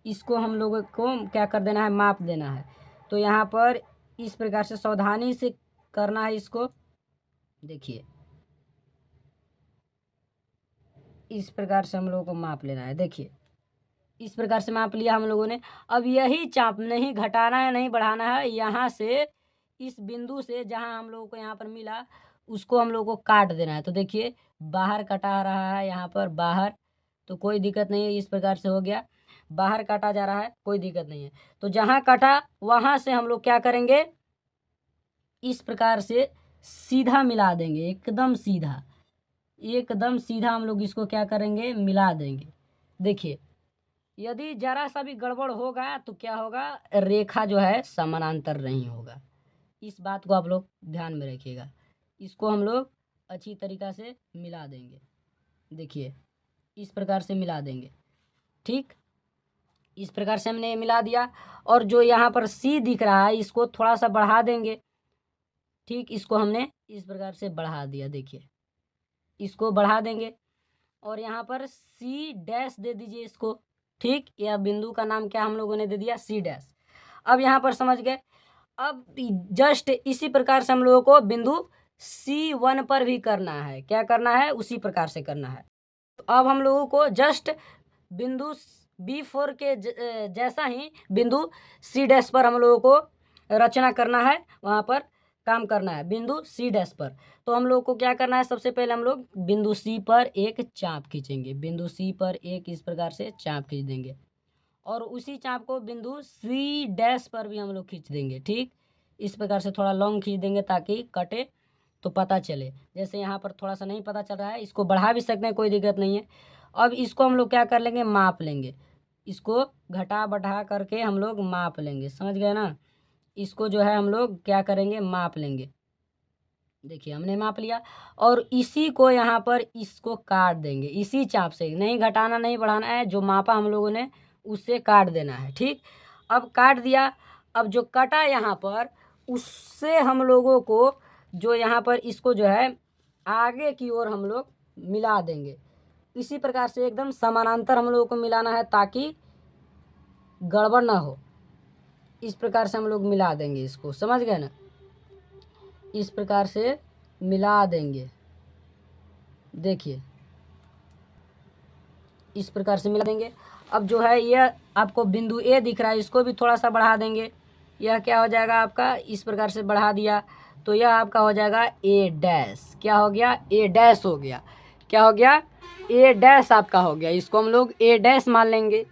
इसको हम लोगों को क्या कर देना है, माप देना है। तो यहाँ पर इस प्रकार से सावधानी से करना है इसको। देखिए इस प्रकार से हम लोगों को माप लेना है। देखिए इस प्रकार से माप लिया हम लोगों ने। अब यही चाप, नहीं घटाना है नहीं बढ़ाना है, यहाँ से इस बिंदु से जहाँ हम लोगों को यहाँ पर मिला उसको हम लोगों को काट देना है। तो देखिए बाहर कटा रहा है, यहाँ पर बाहर, तो कोई दिक्कत नहीं है। इस प्रकार से हो गया, बाहर काटा जा रहा है, कोई दिक्कत नहीं है। तो जहाँ कटा वहाँ से हम लोग क्या करेंगे, इस प्रकार से सीधा मिला देंगे, एकदम सीधा, एकदम सीधा हम लोग इसको क्या करेंगे, मिला देंगे। देखिए यदि जरा सा भी गड़बड़ होगा तो क्या होगा, रेखा जो है समानांतर नहीं होगा। इस बात को आप लोग ध्यान में रखिएगा। इसको हम लोग अच्छी तरीक़ा से मिला देंगे। देखिए इस प्रकार से मिला देंगे। ठीक, इस प्रकार से हमने मिला दिया। और जो यहाँ पर C दिख रहा है इसको थोड़ा सा बढ़ा देंगे। ठीक, इसको हमने इस प्रकार से बढ़ा दिया। देखिए इसको बढ़ा देंगे और यहाँ पर C' दे दीजिए इसको। ठीक, यह बिंदु का नाम क्या हम लोगों ने दे दिया, C'। अब यहाँ पर समझ गए। अब जस्ट इसी प्रकार से हम लोगों को बिंदु C1 पर भी करना है। क्या करना है, उसी प्रकार से करना है। तो अब हम लोगों को जस्ट बिंदु B4 के जैसा ही बिंदु C' पर हम लोगों को रचना करना है, वहाँ पर काम करना है बिंदु C' पर। तो हम लोग को क्या करना है, सबसे पहले हम लोग बिंदु C पर एक चाप खींचेंगे। बिंदु C पर एक इस प्रकार से चाप खींच देंगे और उसी चाप को बिंदु C' पर भी हम लोग खींच देंगे। ठीक, इस प्रकार से थोड़ा लॉन्ग खींच देंगे ताकि कटे तो पता चले। जैसे यहाँ पर थोड़ा सा नहीं पता चल रहा है, इसको बढ़ा भी सकते हैं, कोई दिक्कत नहीं है। अब इसको हम लोग क्या कर लेंगे, माप लेंगे। इसको घटा बढ़ा करके हम लोग माप लेंगे। समझ गए ना, इसको जो है हम लोग क्या करेंगे, माप लेंगे। देखिए हमने माप लिया और इसी को यहाँ पर इसको काट देंगे। इसी चाप से, नहीं घटाना नहीं बढ़ाना है, जो मापा हम लोगों ने उससे काट देना है। ठीक, अब काट दिया। अब जो कटा यहाँ पर उससे हम लोगों को जो यहाँ पर इसको जो है आगे की ओर हम लोग मिला देंगे। इसी प्रकार से एकदम समानांतर हम लोगों को मिलाना है ताकि गड़बड़ ना हो। इस प्रकार से हम लोग मिला देंगे इसको, समझ गए ना। इस प्रकार से मिला देंगे, देखिए इस प्रकार से मिला देंगे। अब जो है यह आपको बिंदु ए दिख रहा है, इसको भी थोड़ा सा बढ़ा देंगे। यह क्या हो जाएगा आपका, इस प्रकार से बढ़ा दिया तो यह आपका हो जाएगा ए डैश। क्या हो गया, ए डैश हो गया। क्या हो गया, ए डैश आपका हो गया। इसको हम लोग ए डैश मान लेंगे।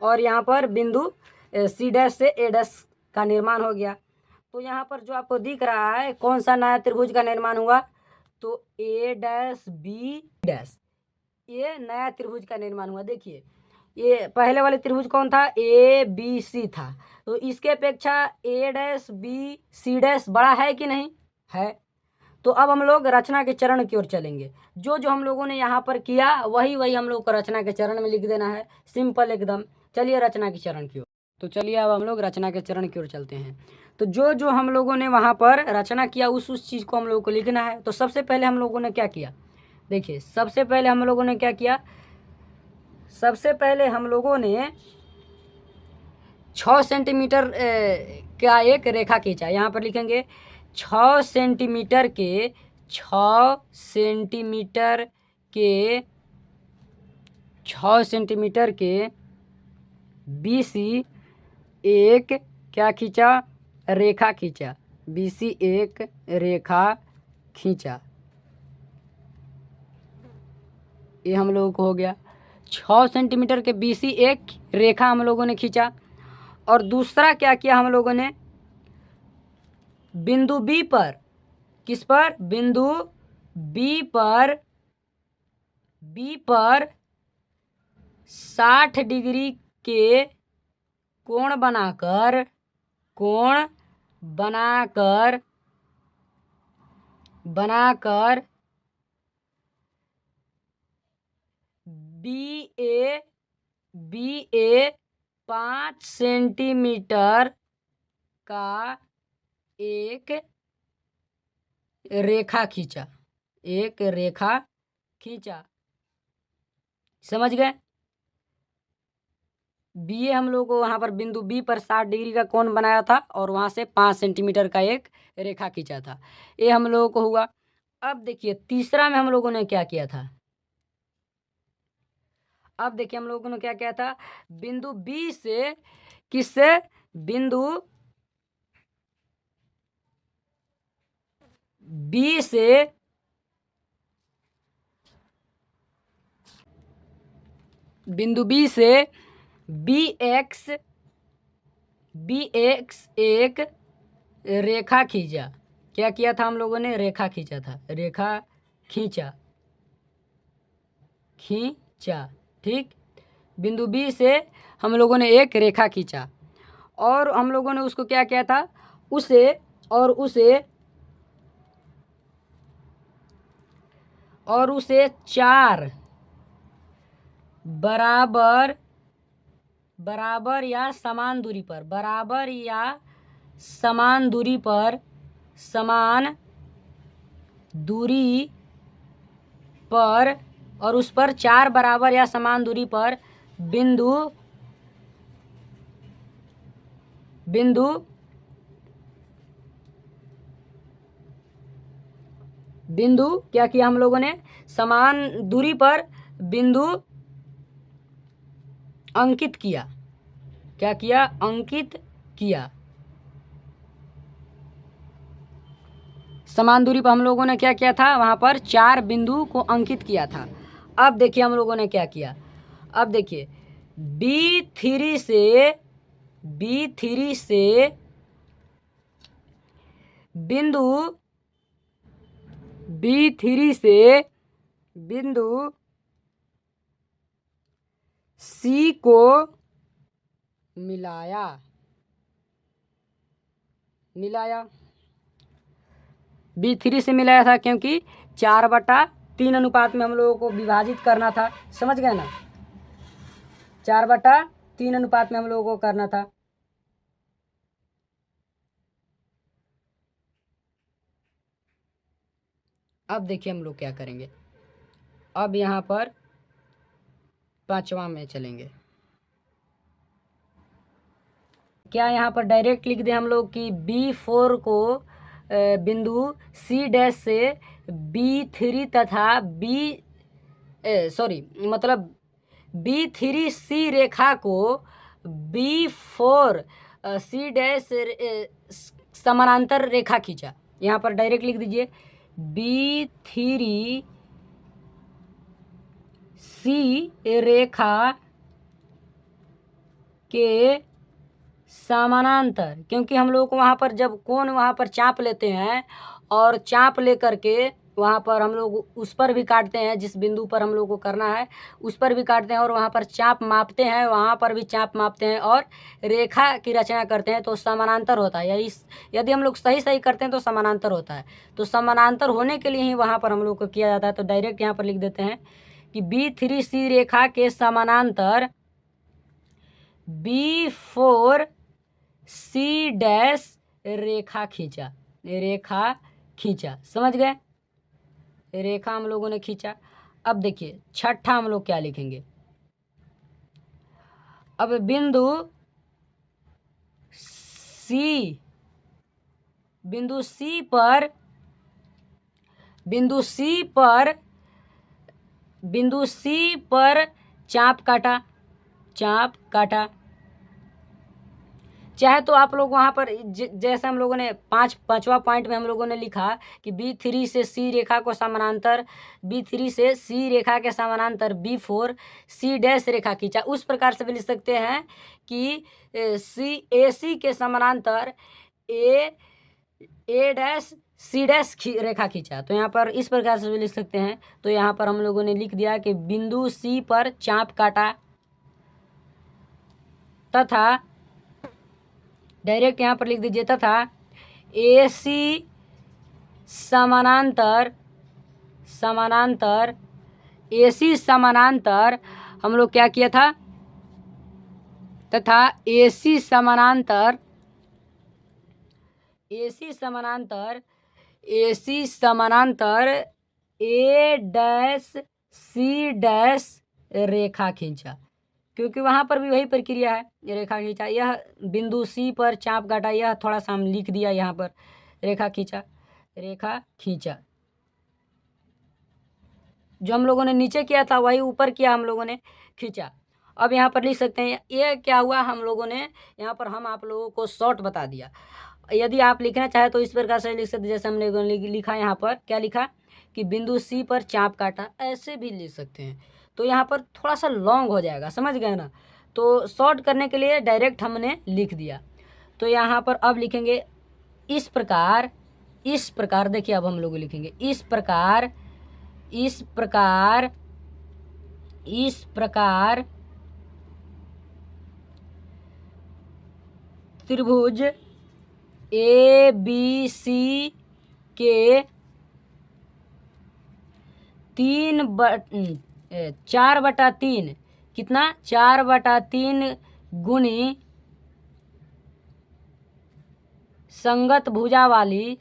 और यहाँ पर बिंदु सी डैश से ए डैश का निर्माण हो गया। तो यहाँ पर जो आपको दिख रहा है कौन सा नया त्रिभुज का निर्माण हुआ, तो ए डैश बी डैश, ये नया त्रिभुज का निर्माण हुआ। देखिए ये पहले वाले त्रिभुज कौन था, ए बी सी था, तो इसके अपेक्षा ए डैश बी सी डैश बड़ा है कि नहीं है। तो अब हम लोग रचना के चरण की ओर चलेंगे। जो जो हम लोगों ने यहाँ पर किया वही वही हम लोग को रचना के चरण में लिख देना है, सिंपल एकदम। चलिए रचना के चरण की ओर, तो चलिए अब हम लोग रचना के चरण की ओर चलते हैं। तो जो जो हम लोगों ने वहाँ पर रचना किया उस चीज़ को हम लोगों को लिखना है। तो सबसे पहले हम लोगों ने क्या किया, देखिए सबसे पहले हम लोगों ने क्या किया, सबसे पहले हम लोगों ने 6 सेंटीमीटर का एक रेखा खींचा। यहाँ पर लिखेंगे 6 सेंटीमीटर के 6 सेंटीमीटर के 6 सेंटीमीटर के बीसी एक क्या खींचा, रेखा खींचा। बीसी एक रेखा खींचा। ये हम लोगों को हो गया 6 सेंटीमीटर के बीसी एक रेखा हम लोगों ने खींचा। और दूसरा क्या किया हम लोगों ने, बिंदु बी पर, किस पर, बिंदु बी पर 60 डिग्री के कोण बनाकर बी ए 5 सेंटीमीटर का एक रेखा खींचा। एक रेखा खींचा, समझ गए। बी ए हम लोग को वहाँ पर बिंदु बी पर 60 डिग्री का कोण बनाया था और वहाँ से 5 सेंटीमीटर का एक रेखा खींचा था। ये हम लोगों को हुआ। अब देखिए तीसरा में हम लोगों ने क्या किया था, अब देखिए हम लोगों ने क्या किया था, बिंदु बी से, किससे, बिंदु बी से बी एक्स एक रेखा खींचा। क्या किया था हम लोगों ने, रेखा खींचा था, रेखा खींचा, ठीक। बिंदु बी से हम लोगों ने एक रेखा खींचा और हम लोगों ने उसको क्या किया था, उसे 4 बराबर या समान दूरी पर और उस पर 4 बराबर या समान दूरी पर बिंदु क्या किया हम लोगों ने, समान दूरी पर बिंदु अंकित किया। क्या किया, अंकित किया। समान दूरी पर हम लोगों ने क्या किया था, वहाँ पर 4 बिंदु को अंकित किया था। अब देखिए हम लोगों ने क्या किया, अब देखिए B3 से बिंदु C को मिलाया। B3 से मिलाया था क्योंकि 4/3 अनुपात में हम लोगों को विभाजित करना था, समझ गए ना। 4/3 अनुपात में हम लोगों को करना था। अब देखिए हम लोग क्या करेंगे, अब यहाँ पर 5वां में चलेंगे। क्या यहाँ पर डायरेक्ट लिख दें हम लोग कि B4 को बिंदु C' से B3 तथा मतलब B3C रेखा को B4 C' समानांतर रेखा खींचा। यहाँ पर डायरेक्ट लिख दीजिए B3C रेखा के समानांतर, क्योंकि हम लोग को वहाँ पर जब कोण वहाँ पर चाप लेते हैं और चाप लेकर के वहाँ पर हम लोग उस पर भी काटते हैं, जिस बिंदु पर हम लोग को करना है उस पर भी काटते हैं और वहाँ पर चाप मापते हैं, वहाँ पर भी चाप मापते हैं और रेखा की रचना करते हैं, तो समानांतर होता है। यदि हम लोग सही करते हैं तो समानांतर होता है। तो समानांतर होने के लिए ही वहाँ पर हम लोग को किया जाता है। तो डायरेक्ट यहाँ पर लिख देते हैं कि B3C रेखा के समानांतर B4C' रेखा खींचा। समझ गए? रेखा हम लोगों ने खींचा। अब देखिए छठा हम लोग क्या लिखेंगे। अब बिंदु C पर चाप काटा। चाहे तो आप लोग वहाँ पर जैसे हम लोगों ने पाँचवा पॉइंट में हम लोगों ने लिखा कि B3 से C रेखा के समानांतर B4 C' रेखा खींचा, उस प्रकार से भी लिख सकते हैं कि AC के समानांतर A' रेखा खींचा। तो यहाँ पर इस प्रकार से भी लिख सकते हैं। तो यहाँ पर हम लोगों ने लिख दिया कि बिंदु C पर चाप काटा तथा डायरेक्ट यहाँ पर लिख दीजिए तथा AC समानांतर हम लोग क्या किया था, तथा AC समानांतर A' C' रेखा खींचा, क्योंकि वहाँ पर भी वही प्रक्रिया है, रेखा खींचा। यह बिंदु C पर चाप काटा, यह थोड़ा सा हम लिख दिया यहाँ पर रेखा खींचा। जो हम लोगों ने नीचे किया था वही ऊपर किया हम लोगों ने, खींचा। अब यहाँ पर लिख सकते हैं ये क्या हुआ, हम लोगों ने यहाँ पर हम आप लोगों को शॉर्ट बता दिया। यदि आप लिखना चाहे तो इस प्रकार से लिख सकते, जैसे हमने लिखा यहाँ पर क्या लिखा कि बिंदु C पर चाप काटा, ऐसे भी लिख सकते हैं। तो यहाँ पर थोड़ा सा लॉन्ग हो जाएगा, समझ गए ना। तो शॉर्ट करने के लिए डायरेक्ट हमने लिख दिया। तो यहाँ पर अब लिखेंगे इस प्रकार। देखिए अब हम लोग लिखेंगे इस प्रकार त्रिभुज ABC के 4/3 कितना 4/3 गुणी संगत भुजा वाली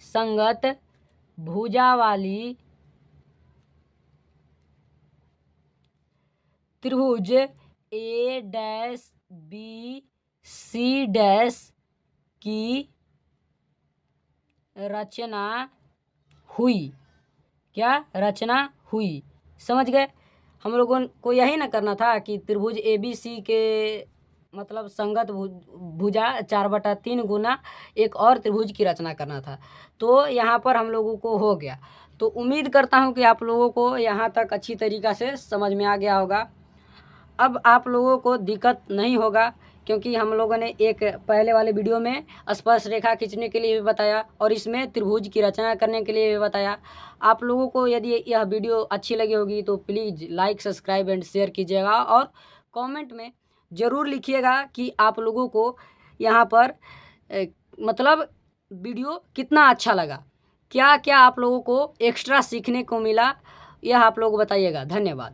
त्रिभुज A'-BC' की रचना हुई। समझ गए? हम लोगों को यही ना करना था कि त्रिभुज ABC के मतलब संगत भुजा 4/3 गुना एक और त्रिभुज की रचना करना था। तो यहाँ पर हम लोगों को हो गया। तो उम्मीद करता हूँ कि आप लोगों को यहाँ तक अच्छी तरीक़ा से समझ में आ गया होगा। अब आप लोगों को दिक्कत नहीं होगा, क्योंकि हम लोगों ने एक पहले वाले वीडियो में स्पर्श रेखा खींचने के लिए भी बताया और इसमें त्रिभुज की रचना करने के लिए भी बताया। आप लोगों को यदि यह वीडियो अच्छी लगी होगी तो please like, subscribe and share कीजिएगा और कमेंट में ज़रूर लिखिएगा कि आप लोगों को यहाँ पर मतलब वीडियो कितना अच्छा लगा, क्या क्या आप लोगों को एक्स्ट्रा सीखने को मिला, यह आप लोग बताइएगा। धन्यवाद।